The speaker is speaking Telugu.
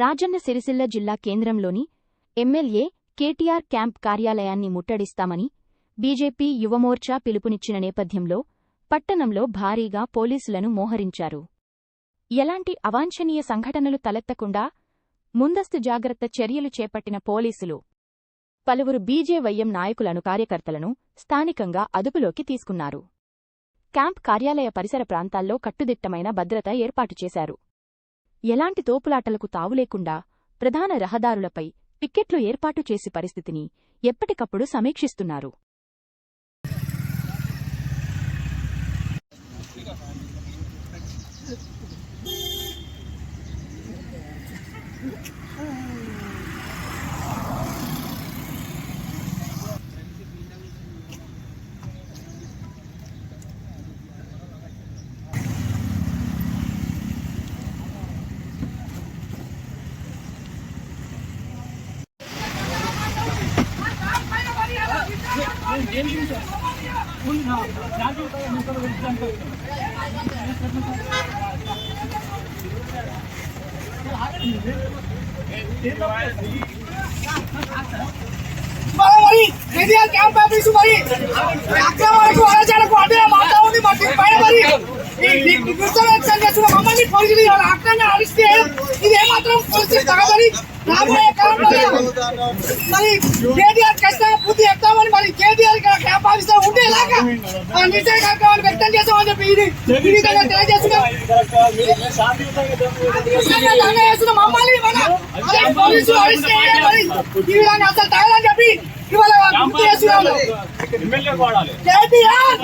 రాజన్న సిరిసిల్ల జిల్లా కేంద్రంలోని ఎమ్మెల్యే కేటీఆర్ క్యాంప్ కార్యాలయాన్ని ముట్టడిస్తామని బీజేపీ యువమోర్చా పిలుపునిచ్చిన నేపథ్యంలో పట్టణంలో భారీగా పోలీసులను మోహరించారు. ఎలాంటి అవాంఛనీయ సంఘటనలు తలెత్తకుండా ముందస్తు జాగ్రత్త చర్యలు చేపట్టిన పోలీసులు పలువురు బీజేవైఎం నాయకులను కార్యకర్తలను స్థానికంగా అదుపులోకి తీసుకున్నారు. క్యాంప్ కార్యాలయ పరిసర ప్రాంతాల్లో కట్టుదిట్టమైన భద్రత ఏర్పాటు చేశారు. ఎలాంటి తోపులాటలకు తావులేకుండా ప్రధాన రహదారులపై పికెట్లు ఏర్పాటు చేసి పరిస్థితిని ఎప్పటికప్పుడు సమీక్షిస్తున్నారు. కేటీఆర్ క్యాంప్ ఆఫీసు మరి అక్రమాలకు అరాచకాలకు అడ్డే మాతా ఉంది. మరి పైన మరి మమ్మల్ని పోలీసులు అక్రంగా అరిస్తే ఇది ఏమాత్రం పోలీసులు తగదని రాబోయే కాలంలో మరి కేటీఆర్ ఖచ్చితంగా పూర్తి చెప్తామని మరి కేటీఆర్ క్యాంప్ ఆఫీసులో ఉండేలాగా నిశ్చయ కార్యక్రమాన్ని వ్యక్తం చేస్తామని చెప్పి ఇది విధంగా తెలియజేస్తున్నాం. మమ్మల్ని పోలీసులు అరిస్తే ఈ విధంగా అసలు తగదని చెప్పి ఇవాళ గుర్తు చేస్తున్నాము. కేటీఆర్